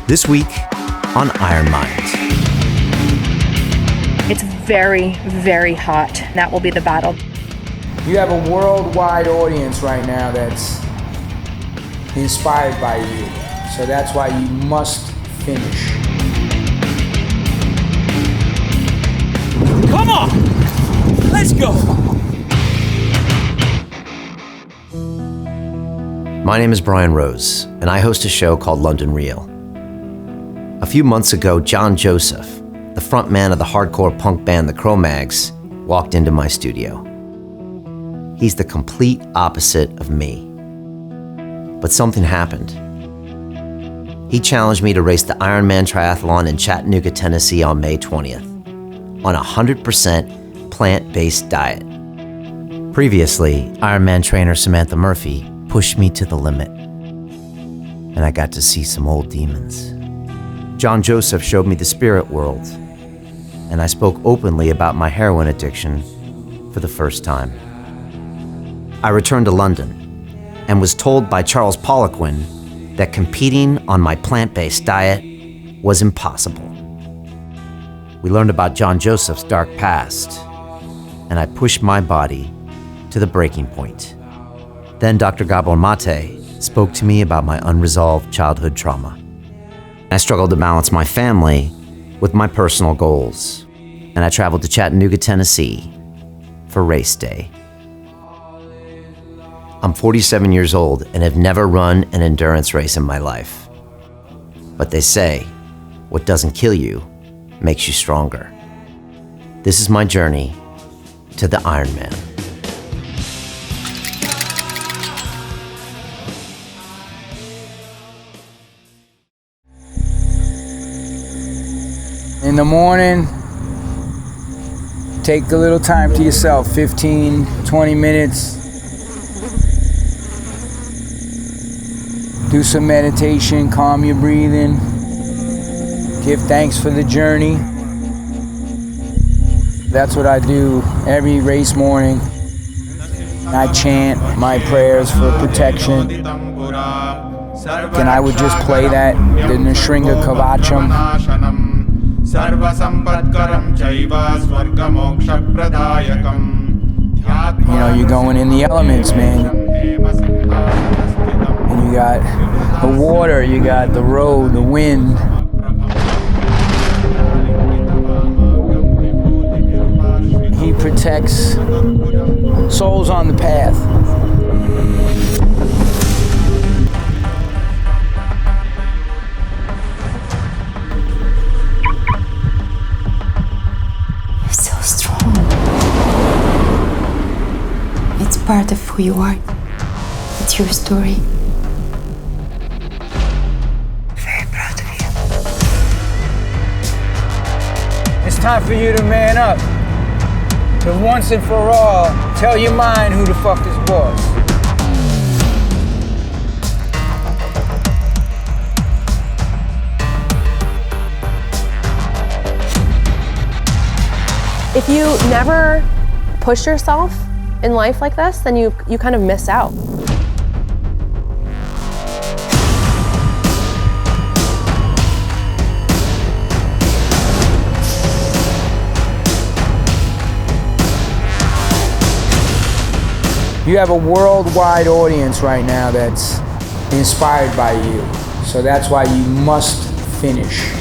This week on Ironmind. It's very, very hot. That will be the battle. You have a worldwide audience right now that's inspired by you. So that's why you must finish. Come on! Let's go! My name is Brian Rose, and I host a show called London Real. A few months ago, John Joseph, the frontman of the hardcore punk band The Cro-Mags, walked into my studio. He's the complete opposite of me. But something happened. He challenged me to race the Ironman triathlon in Chattanooga, Tennessee on May 20th, on a 100% plant-based diet. Previously, Ironman trainer Samantha Murphy pushed me to the limit, and I got to see some old demons. John Joseph showed me the spirit world, and I spoke openly about my heroin addiction for the first time. I returned to London and was told by Charles Poliquin that competing on my plant-based diet was impossible. We learned about John Joseph's dark past, and I pushed my body to the breaking point. Then Dr. Gabor Mate spoke to me about my unresolved childhood trauma. I struggled to balance my family with my personal goals, and I traveled to Chattanooga, Tennessee for race day. I'm 47 years old and have never run an endurance race in my life. But they say, what doesn't kill you makes you stronger. This is my journey to the Ironman. In the morning, take a little time to yourself, 15, 20 minutes. Do some meditation, calm your breathing. Give thanks for the journey. That's what I do every race morning. I chant my prayers for protection. And I would just play that, the Nishringa Kavacham. You know, you're going in the elements, man. And you got the water, you got the road, the wind. He protects souls on the path. It's part of who you are. It's your story. Very proud of you. It's time for you to man up. To once and for all, tell your mind who the fuck is boss. If you never push yourself in life like this, then you kind of miss out. You have a worldwide audience right now that's inspired by you. So that's why you must finish.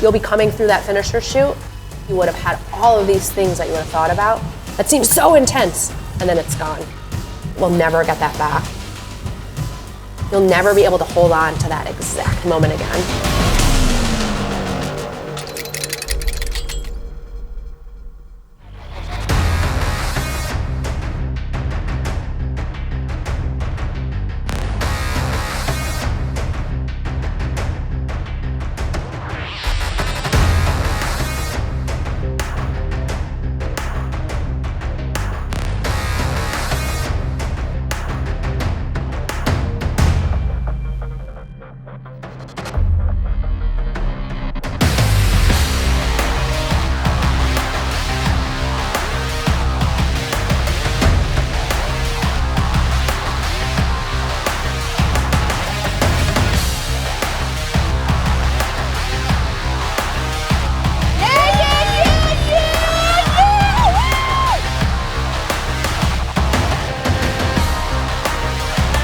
You'll be coming through that finisher chute. You would have had all of these things that you would have thought about that seems so intense, and then it's gone. We'll never get that back. You'll never be able to hold on to that exact moment again.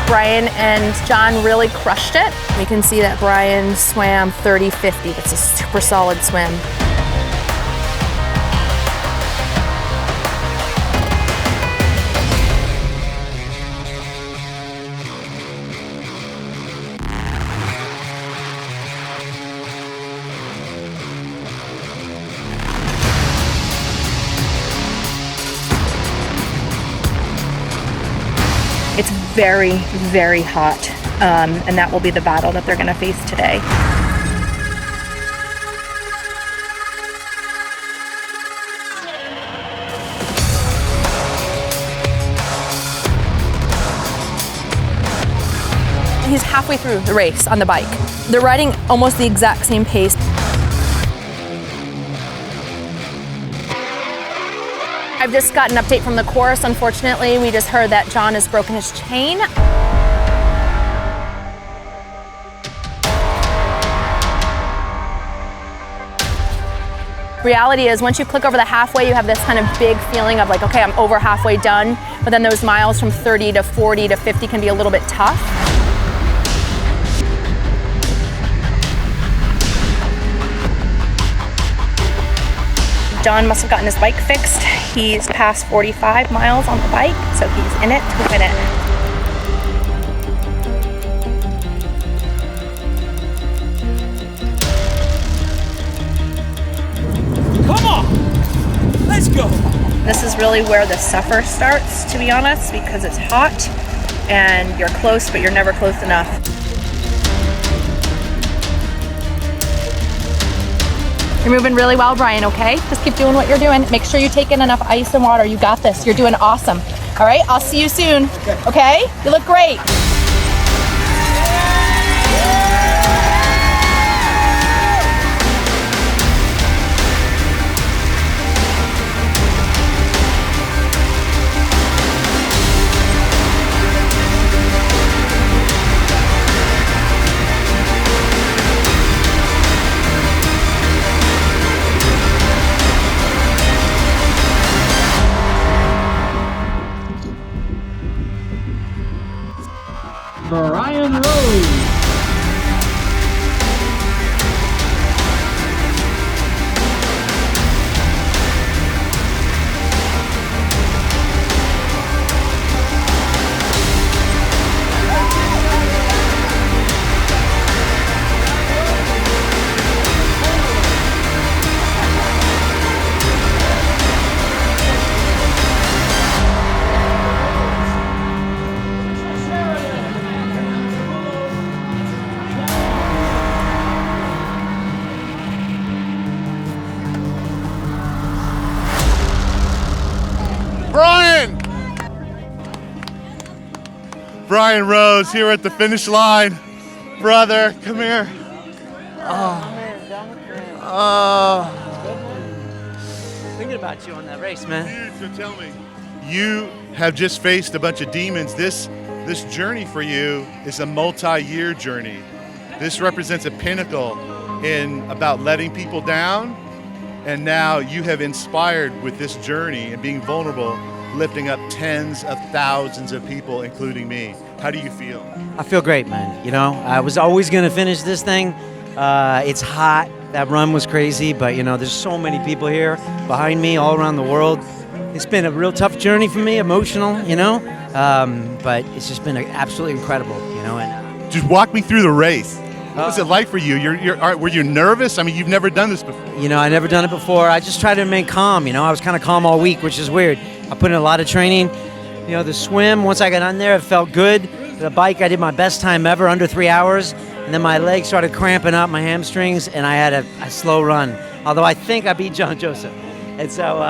Brian and John really crushed it. We can see that Brian swam 30-50. That's a super solid swim. It's very, very hot, and that will be the battle that they're gonna face today. He's halfway through the race on the bike. They're riding almost the exact same pace. I've just got an update from the course. Unfortunately, we just heard that John has broken his chain. Reality is, once you click over the halfway, you have this kind of big feeling of like, okay, I'm over halfway done. But then those miles from 30 to 40 to 50 can be a little bit tough. John must have gotten his bike fixed. He's past 45 miles on the bike, so he's in it to win it. Come on! Let's go! This is really where the suffer starts, to be honest, because it's hot and you're close, but you're never close enough. You're moving really well, Brian, okay? Just keep doing what you're doing. Make sure you take in enough ice and water. You got this. You're doing awesome. All right, I'll see you soon, okay? You look great. Brian Rose. Brian Rose here at the finish line. Brother, come here. Thinking about you on that race, man. Dude, so tell me, you have just faced a bunch of demons. This journey for you is a multi-year journey. This represents a pinnacle in about letting people down, and now you have inspired with this journey and being vulnerable, lifting up tens of thousands of people, including me. How do you feel? I feel great, man. You know, I was always going to finish this thing. It's hot. That run was crazy, but, you know, there's so many people here behind me all around the world. It's been a real tough journey for me, emotional, you know, but it's just been absolutely incredible, you know. And just walk me through the race. What was it like for you? Were you nervous? I mean, you've never done this before. You know, I never done it before. I just tried to remain calm, you know. I was kind of calm all week, which is weird. I put in a lot of training. You know, the swim, once I got on there, it felt good. The bike, I did my best time ever, under 3 hours. And then my legs started cramping up, my hamstrings, and I had a slow run. Although I think I beat John Joseph. And so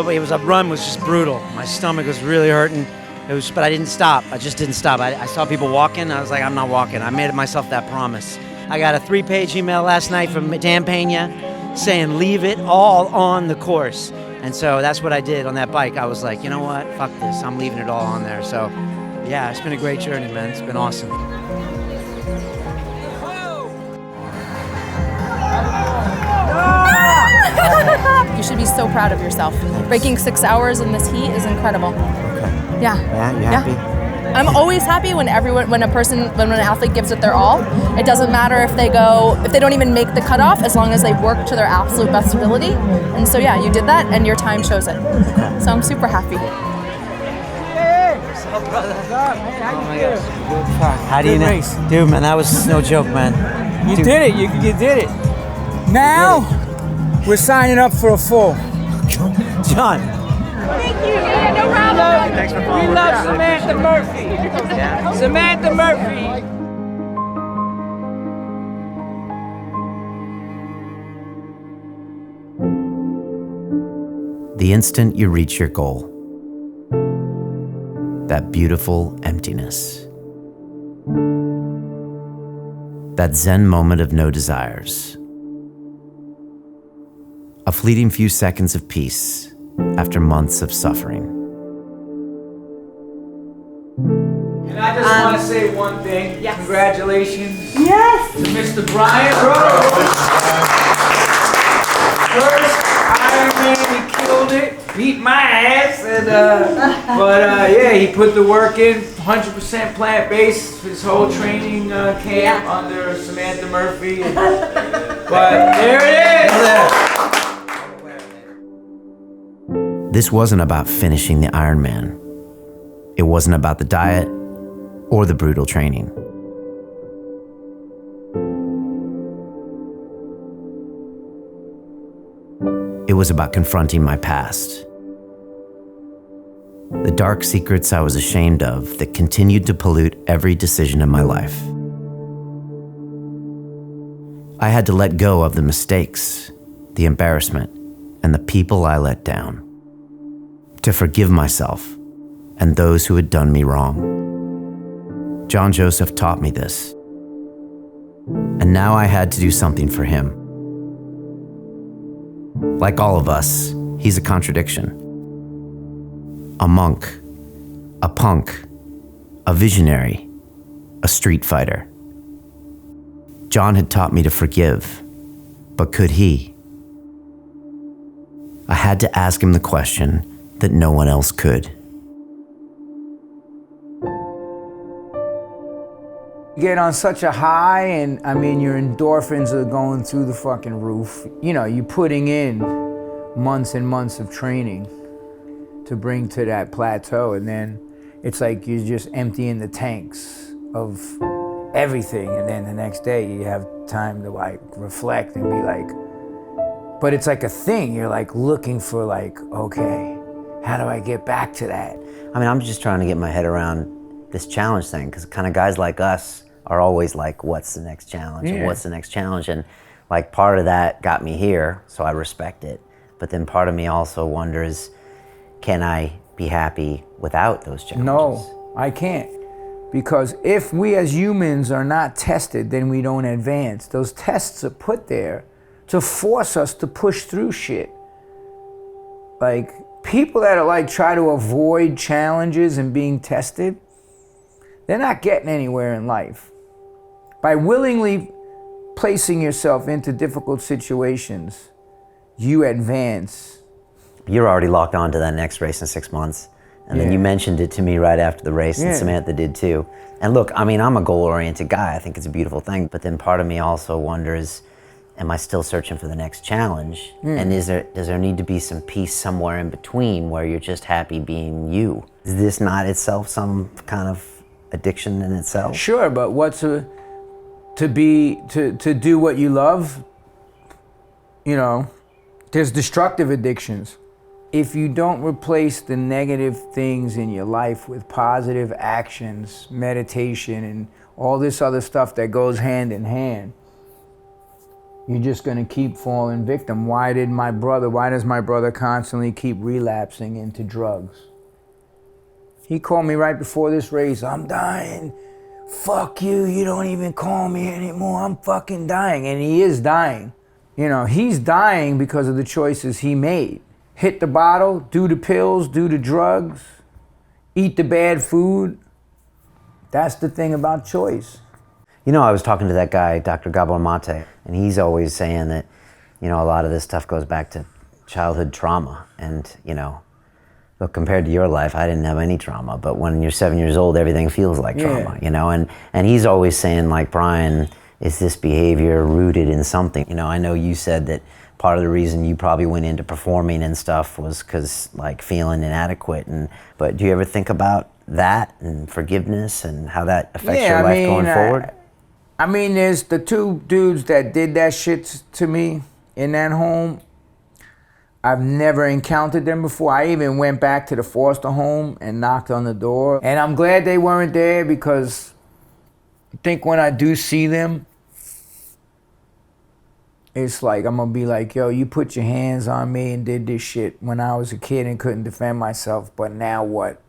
it was a run was just brutal. My stomach was really hurting. But I didn't stop. I just didn't stop. I saw people walking. I was like, I'm not walking. I made myself that promise. I got a 3-page email last night from Dan Pena saying, leave it all on the course. And so that's what I did on that bike. I was like, you know what? Fuck this. I'm leaving it all on there. So, yeah, it's been a great journey, man. It's been awesome. You should be so proud of yourself. Breaking 6 hours in this heat is incredible. Okay. Yeah. Yeah, you happy? I'm always happy when an athlete gives it their all. It doesn't matter if they don't even make the cutoff, as long as they work to their absolute best ability. And so yeah, you did that, and your time shows it. So I'm super happy. What's up, brother? Oh my gosh. How do you know? Dude, man, that was no joke, man. You did it. You did it. Now, we're signing up for a full. John. Thank you. Yeah, no problem. Thanks for following. We love Samantha Murphy. Yeah. Samantha Murphy. The instant you reach your goal, that beautiful emptiness, that Zen moment of no desires, a fleeting few seconds of peace after months of suffering. And I just want to say one thing. Yes. Congratulations. Yes. To Mr. Brian Rose. First Ironman, he killed it. Beat my ass. And, yeah, he put the work in. 100% plant-based. His whole training camp under Samantha Murphy. But there it is. This wasn't about finishing the Ironman. It wasn't about the diet or the brutal training. It was about confronting my past. The dark secrets I was ashamed of that continued to pollute every decision in my life. I had to let go of the mistakes, the embarrassment, and the people I let down. To forgive myself and those who had done me wrong. John Joseph taught me this. And now I had to do something for him. Like all of us, he's a contradiction. A monk, a punk, a visionary, a street fighter. John had taught me to forgive, but could he? I had to ask him the question that no one else could. You get on such a high, and I mean, your endorphins are going through the fucking roof. You know, you're putting in months and months of training to bring to that plateau, and then it's like you're just emptying the tanks of everything, and then the next day you have time to like reflect and be like, but it's like a thing, you're like looking for like, okay, how do I get back to that? I mean, I'm just trying to get my head around this challenge thing, because kind of guys like us are always like, what's the next challenge? Yeah. And what's the next challenge? And like part of that got me here, so I respect it. But then part of me also wonders, can I be happy without those challenges? No, I can't. Because if we as humans are not tested, then we don't advance. Those tests are put there to force us to push through shit. Like, people that are like try to avoid challenges and being tested, they're not getting anywhere in life. By willingly placing yourself into difficult situations, you advance. You're already locked on to that next race in 6 months. And then you mentioned it to me right after the race, and Samantha did too. And look, I mean, I'm a goal-oriented guy. I think it's a beautiful thing. But then part of me also wonders, am I still searching for the next challenge? And does there need to be some peace somewhere in between where you're just happy being you? Is this not itself some kind of addiction in itself? Sure, but to do what you love, you know, there's destructive addictions. If you don't replace the negative things in your life with positive actions, meditation, and all this other stuff that goes hand in hand, you're just gonna keep falling victim. Why does my brother constantly keep relapsing into drugs? He called me right before this race, I'm dying. Fuck you, you don't even call me anymore, I'm fucking dying. And he is dying. You know, he's dying because of the choices he made. Hit the bottle, do the pills, do the drugs, eat the bad food. That's the thing about choice. You know, I was talking to that guy, Dr. Gabor Mate, and he's always saying that, you know, a lot of this stuff goes back to childhood trauma. And, you know, Look, compared to your life, I didn't have any trauma, but when you're 7 years old, everything feels like trauma, you know? And he's always saying, like, Brian, is this behavior rooted in something? You know, I know you said that part of the reason you probably went into performing and stuff was because, like, feeling inadequate. But do you ever think about that and forgiveness and how that affects your life going forward? I mean, there's the two dudes that did that shit to me in that home. I've never encountered them before. I even went back to the foster home and knocked on the door. And I'm glad they weren't there, because I think when I do see them, it's like I'm gonna be like, yo, you put your hands on me and did this shit when I was a kid and couldn't defend myself, but now what?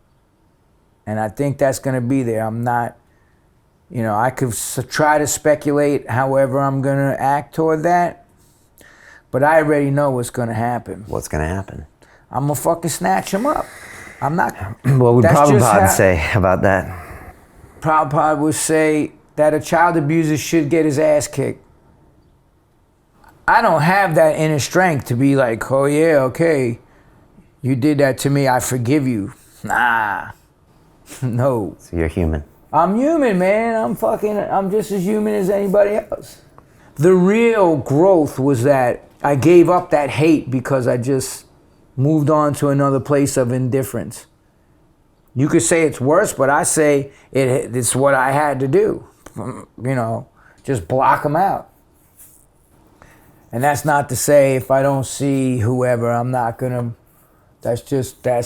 And I think that's gonna be there. I'm not, you know, I could try to speculate however I'm gonna act toward that, but I already know what's gonna happen. What's gonna happen? I'm gonna fucking snatch him up. I'm not. What would Prabhupada say about that? Prabhupada would say that a child abuser should get his ass kicked. I don't have that inner strength to be like, oh yeah, okay, you did that to me, I forgive you. Nah, no. So you're human. I'm human, man. I'm just as human as anybody else. The real growth was that I gave up that hate because I just moved on to another place of indifference. You could say it's worse, but I say it's what I had to do. You know, just block them out. And that's not to say if I don't see whoever, I'm not gonna, that's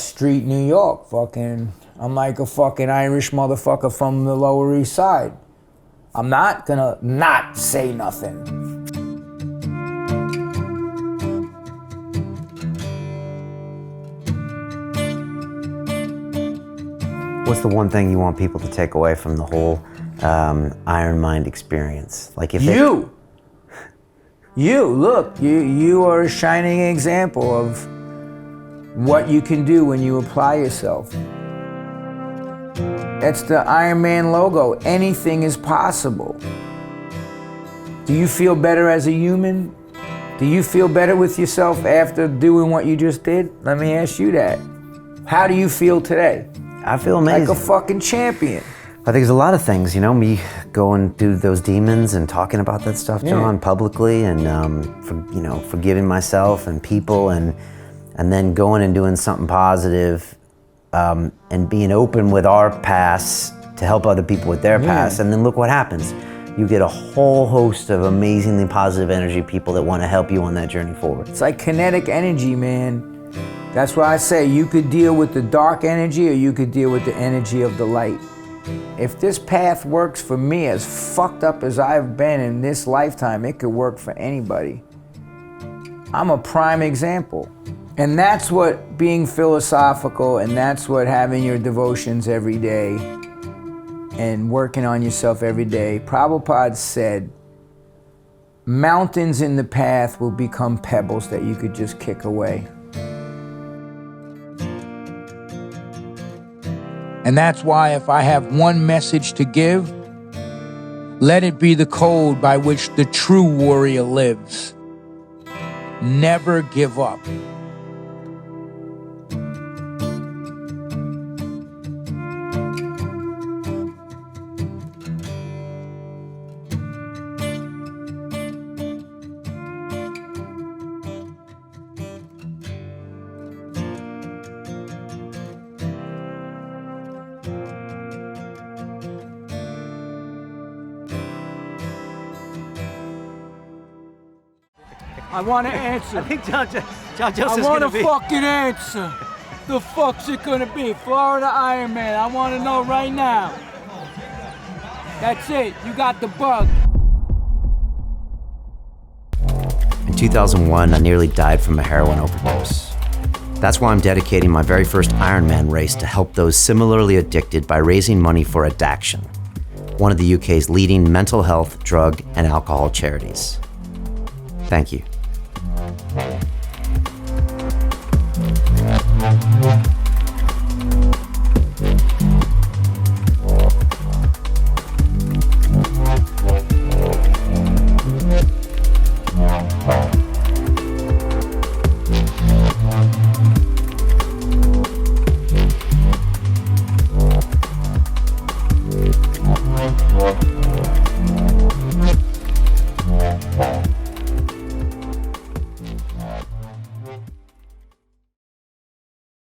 street New York. Fucking, I'm like a fucking Irish motherfucker from the Lower East Side. I'm not gonna not say nothing. What's the one thing you want people to take away from the whole Ironmind experience? Like if you are a shining example of what you can do when you apply yourself. That's the Ironman logo. Anything is possible. Do you feel better as a human? Do you feel better with yourself after doing what you just did? Let me ask you that. How do you feel today? I feel amazing. Like a fucking champion. I think there's a lot of things, you know, me going through those demons and talking about that stuff, John, publicly, and forgiving myself and people, and then going and doing something positive, and being open with our past to help other people with their past, and then look what happens. You get a whole host of amazingly positive energy people that want to help you on that journey forward. It's like kinetic energy, man. That's why I say you could deal with the dark energy or you could deal with the energy of the light. If this path works for me, as fucked up as I've been in this lifetime, it could work for anybody. I'm a prime example. And that's what being philosophical, and that's what having your devotions every day and working on yourself every day. Prabhupada said, mountains in the path will become pebbles that you could just kick away. And that's why if I have one message to give, let it be the code by which the true warrior lives. Never give up. I want to answer. I think John Joseph's I want gonna a be. fucking answer. The fuck's it gonna be? Florida Ironman. I want to know right now. That's it. You got the bug. In 2001, I nearly died from a heroin overdose. That's why I'm dedicating my very first Ironman race to help those similarly addicted by raising money for Addaction, one of the UK's leading mental health, drug, and alcohol charities. Thank you.